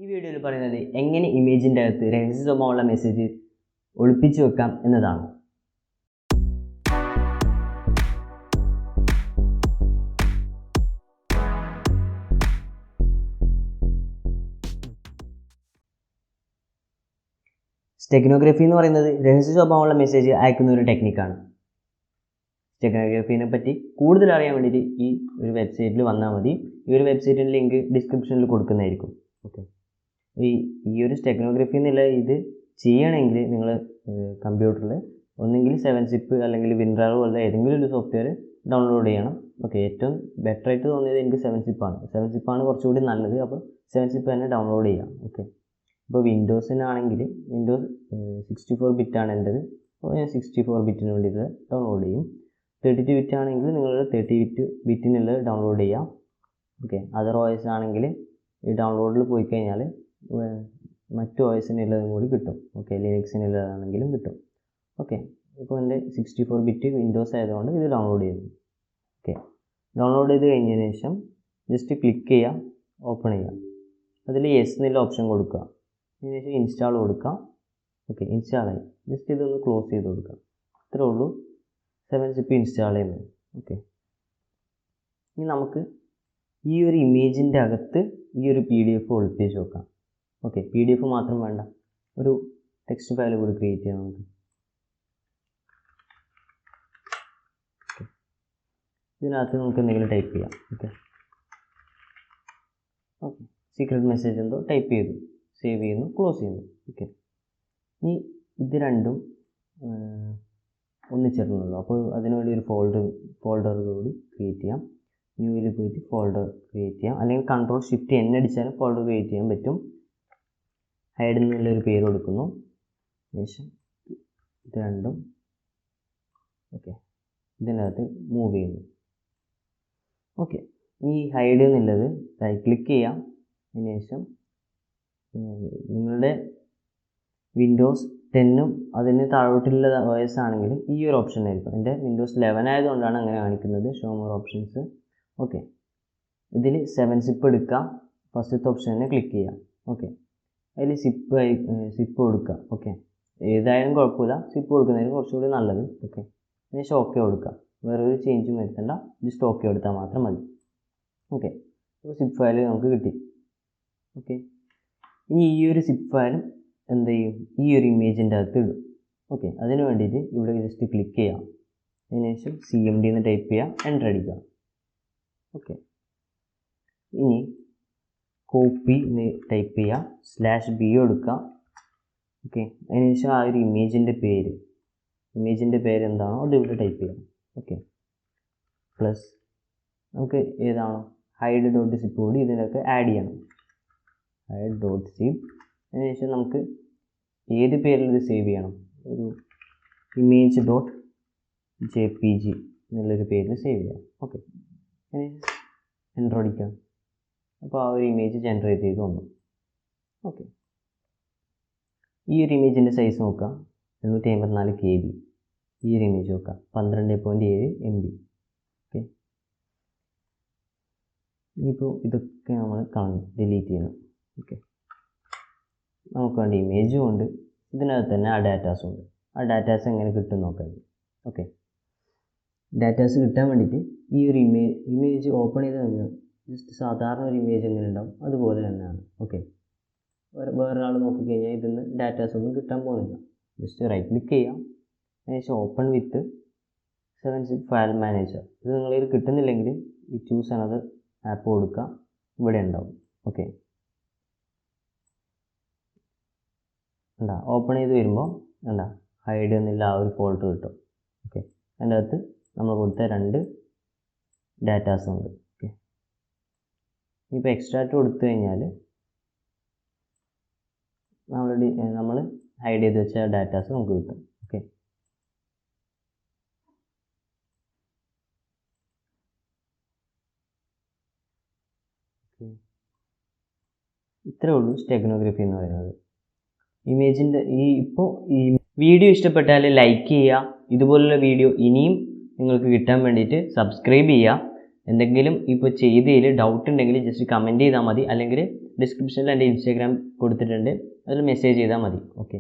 ഈ വീഡിയോയിൽ പറയുന്നത് എങ്ങനെ ഇമേജിന്റെ അകത്ത് രഹസ്യ സ്വഭാവമുള്ള മെസ്സേജ് ഒളിപ്പിച്ചു വെക്കാം എന്നതാണ്. സ്റ്റെഗ്നോഗ്രഫി എന്ന് പറയുന്നത് രഹസ്യ സ്വഭാവമുള്ള മെസ്സേജ് അയക്കുന്ന ഒരു ടെക്നിക്കാണ്. സ്റ്റെഗ്നോഗ്രഫീനെ പറ്റി കൂടുതൽ അറിയാൻ വേണ്ടിയിട്ട് ഈ ഒരു വെബ്സൈറ്റിൽ വന്നാൽ മതി. ഈ ഒരു വെബ്സൈറ്റിൻ്റെ ലിങ്ക് ഡിസ്ക്രിപ്ഷനിൽ കൊടുക്കുന്നതായിരിക്കും. ഓക്കെ, ഈ ഒരു സ്റ്റെഗ്നോഗ്രഫി എന്നുള്ള ഇത് ചെയ്യണമെങ്കിൽ നിങ്ങൾ കമ്പ്യൂട്ടറിൽ ഒന്നെങ്കിൽ 7-zip അല്ലെങ്കിൽ വിൻറാർ പോലുള്ള ഏതെങ്കിലും ഒരു സോഫ്റ്റ്വെയർ ഡൗൺലോഡ് ചെയ്യണം. ഓക്കെ, ഏറ്റവും ബെറ്റർ ആയിട്ട് തോന്നിയത് എനിക്ക് 7-zip ആണ്. 7-zip ആണ് കുറച്ചുകൂടി നല്ലത്. അപ്പോൾ 7-zip തന്നെ ഡൗൺലോഡ് ചെയ്യാം. ഓക്കെ, ഇപ്പോൾ വിൻഡോസിനാണെങ്കിൽ വിൻഡോസ് 64 ബിറ്റാണ് എൻ്റെത്. അപ്പോൾ ഞാൻ 64 ബിറ്റിന് വേണ്ടിയിട്ട് ഡൗൺലോഡ് ചെയ്യും. 32 ബിറ്റ് ആണെങ്കിൽ നിങ്ങൾ 30 ബിറ്റിനുള്ളത് ഡൗൺലോഡ് ചെയ്യാം. ഓക്കെ, അതർ OS ആണെങ്കിൽ ഈ ഡൗൺലോഡിൽ പോയി കഴിഞ്ഞാൽ മറ്റു OSനുള്ളതും കൂടി കിട്ടും. ഓക്കെ, ലിനക്സിനുള്ളതാണെങ്കിലും കിട്ടും. ഓക്കെ, ഇപ്പോൾ എൻ്റെ 64 ബിറ്റ് വിൻഡോസ് ആയതുകൊണ്ട് ഇത് ഡൗൺലോഡ് ചെയ്യുന്നു. ഓക്കെ, ഡൗൺലോഡ് ചെയ്ത് കഴിഞ്ഞതിന് ശേഷം ജസ്റ്റ് ക്ലിക്ക് ചെയ്യുക, ഓപ്പൺ ചെയ്യുക. അതിൽ യെസ് എന്നുള്ള ഓപ്ഷൻ കൊടുക്കുക. അതിനുശേഷം ഇൻസ്റ്റാൾ കൊടുക്കുക. ഓക്കെ, ഇൻസ്റ്റാളായി. ജസ്റ്റ് ഇതൊന്ന് ക്ലോസ് ചെയ്ത് കൊടുക്കുക. ഇത്രേ ഉള്ളൂ 7-zip ഇൻസ്റ്റാൾ ചെയ്യുന്നത്. ഓക്കെ, ഇനി നമുക്ക് ഈ ഒരു ഇമേജിൻ്റെ അകത്ത് ഈ ഒരു PDF ഒളിപ്പിച്ച് വെക്കാം. ഓക്കെ, PDF മാത്രം വേണ്ട, ഒരു ടെക്സ്റ്റ് ഫയൽ കൂടി ക്രിയേറ്റ് ചെയ്യാം നമുക്ക്. ഇതിനകത്ത് നമുക്ക് എന്തെങ്കിലും ടൈപ്പ് ചെയ്യാം. ഓക്കെ, സീക്രട്ട് മെസ്സേജ് എന്തോ ടൈപ്പ് ചെയ്തു, സേവ് ചെയ്യുന്നു, ക്ലോസ് ചെയ്യുന്നു. ഓക്കെ, ഇനി ഇത് രണ്ടും ഒന്നിച്ചിടണമല്ലോ. അപ്പോൾ അതിനുവേണ്ടി ഒരു ഫോൾഡർ കൂടി ക്രിയേറ്റ് ചെയ്യാം. ന്യൂവിൽ പോയിട്ട് ഫോൾഡർ ക്രിയേറ്റ് ചെയ്യാം, അല്ലെങ്കിൽ Ctrl+Shift+N അടിച്ചാലും ഫോൾഡർ ക്രിയേറ്റ് ചെയ്യാൻ പറ്റും. ഹൈഡ് എന്നുള്ളൊരു പേര് കൊടുക്കുന്നു. ശേഷം ഇത് രണ്ടും ഓക്കെ ഇതിനകത്ത് മൂവ് ചെയ്യുന്നു. ഓക്കെ, ഈ ഹൈഡ് എന്നുള്ളത് റൈറ്റ് ക്ലിക്ക് ചെയ്യാം. അതിനുശേഷം നിങ്ങളുടെ വിൻഡോസ് 10 അതിന് താഴോട്ടുള്ള OS ആണെങ്കിൽ ഈ ഒരു ഓപ്ഷൻ ആയിരിക്കും. എൻ്റെ വിൻഡോസ് 11 ആയതുകൊണ്ടാണ് അങ്ങനെ കാണിക്കുന്നത്, ഷോ മോർ ഓപ്ഷൻസ്. ഓക്കെ, ഇതിൽ 7-zip എടുക്കാം. ഫസ്റ്റത്തെ ഓപ്ഷൻ തന്നെ ക്ലിക്ക് ചെയ്യാം. ഓക്കെ, അതിൽ സിപ്പ് കൊടുക്കുക. ഓക്കെ, ഏതായാലും കുഴപ്പമില്ല, സിപ്പ് കൊടുക്കുന്നതിന് കുറച്ചുകൂടി നല്ലത്. ഓക്കെ, അതിനുശേഷം ഓക്കെ കൊടുക്കുക. വേറൊരു ചേഞ്ചും വരുത്തണ്ട, ജസ്റ്റ് ഓക്കെ കൊടുത്താൽ മാത്രം മതി. ഓക്കെ, അപ്പോൾ സിപ്പ് ഫയൽ നമുക്ക് കിട്ടി. ഓക്കെ, ഇനി ഈ ഒരു സിപ്പ് ഫയലും എന്ത് ചെയ്യും, ഈ ഒരു ഇമേജിൻ്റെ അകത്ത് ഇടും. ഓക്കെ, അതിന് വേണ്ടിയിട്ട് ഇവിടെ ജസ്റ്റ് ക്ലിക്ക് ചെയ്യാം. അതിനുശേഷം CMD എന്ന് ടൈപ്പ് ചെയ്യുക, എൻ്റർ അടിക്കുക. ഓക്കെ, ഇനി കോപ്പി എന്ന് ടൈപ്പ് ചെയ്യുക, /B കൊടുക്കുക. ഓക്കെ, അതിനുശേഷം ആ ഒരു ഇമേജിൻ്റെ പേര് എന്താണോ അത് ഇവിടെ ടൈപ്പ് ചെയ്യാം. ഓക്കെ, പ്ലസ് നമുക്ക് ഏതാണോ hide.zip കൂടി ഇതിനൊക്കെ ആഡ് ചെയ്യണം. hide.zip. അതിനുശേഷം നമുക്ക് ഏത് പേരിൽ ഇത് സേവ് ചെയ്യണം, ഒരു image.jpg എന്നുള്ളൊരു പേരിൽ സേവ് ചെയ്യാം. ഓക്കെ, എൻ്റർ അടിക്കാം. അപ്പോൾ ആ ഒരു ഇമേജ് ജനറേറ്റ് ചെയ്ത് വന്നു. ഓക്കെ, ഈ ഒരു ഇമേജിൻ്റെ സൈസ് നോക്കാം, 854 KB. ഈ ഒരു ഇമേജ് നോക്കാം, 12.7 MB. ഓക്കെ, ഇനിയിപ്പോൾ ഇതൊക്കെ നമ്മൾ ഡിലീറ്റ് ചെയ്യണം. ഓക്കെ, നമുക്ക് വേണ്ട ഇമേജും ഉണ്ട്, ഇതിനകത്ത് തന്നെ ആ ഡാറ്റാസും ഉണ്ട്. ആ ഡാറ്റാസ് എങ്ങനെ കിട്ടും നോക്കാം. ഓക്കെ, ഡാറ്റാസ് കിട്ടാൻ വേണ്ടിയിട്ട് ഈ ഒരു ഇമേജ് ഓപ്പൺ ചെയ്ത് കഴിഞ്ഞാൽ ജസ്റ്റ് സാധാരണ ഒരു ഇമേജ് എങ്ങനെ ഉണ്ടാവും അതുപോലെ തന്നെയാണ്. ഓക്കെ, വേറൊരാൾ നോക്കിക്കഴിഞ്ഞാൽ ഇതിന്ന് ഡാറ്റാസ് ഒന്നും കിട്ടാൻ പോകുന്നില്ല. ജസ്റ്റ് റൈറ്റ് ക്ലിക്ക് ചെയ്യാം. അതിനുശേഷം ഓപ്പൺ വിത്ത് 7-zip ഫയൽ മാനേജർ. ഇത് നിങ്ങളിൽ കിട്ടുന്നില്ലെങ്കിൽ ഈ ചൂസ് അനദർ ആപ്പ് കൊടുക്കുക, ഇവിടെ ഉണ്ടാവും. ഓക്കെ, എന്താ ഓപ്പൺ ചെയ്ത് വരുമ്പോൾ എന്താ ഹൈഡ് എന്നുള്ള ആ ഒരു ഫോൾഡർ കിട്ടും. ഓക്കെ, അതിൻ്റെ അകത്ത് നമ്മൾ കൊടുത്ത 2 ഡാറ്റാസും ഉണ്ട്. ഓക്കെ, ഇപ്പോൾ എക്സ്ട്രാക്റ്റ് കൊടുത്തു കഴിഞ്ഞാൽ നമ്മൾ ഹൈഡ് ചെയ്ത് വെച്ച ഡാറ്റാസ് നമുക്ക് കിട്ടും. ഓക്കെ, ഇത്രേ ഉള്ളൂ സ്റ്റെഗ്നോഗ്രഫി എന്ന് പറയുന്നത്. ഇമേജിൻ്റെ ഈ വീഡിയോ ഇഷ്ടപ്പെട്ടാൽ ലൈക്ക് ചെയ്യുക. ഇതുപോലുള്ള വീഡിയോ ഇനിയും നിങ്ങൾക്ക് കിട്ടാൻ വേണ്ടിയിട്ട് സബ്സ്ക്രൈബ് ചെയ്യുക. എന്തെങ്കിലും ഇപ്പോൾ ചെയ്തതിൽ ഡൗട്ട് ഉണ്ടെങ്കിൽ ജസ്റ്റ് കമൻറ്റ് ചെയ്താൽ മതി, അല്ലെങ്കിൽ ഡിസ്ക്രിപ്ഷനിൽ എൻ്റെ ഇൻസ്റ്റാഗ്രാം കൊടുത്തിട്ടുണ്ട്, അതിൽ മെസ്സേജ് ചെയ്താൽ മതി. ഓക്കെ.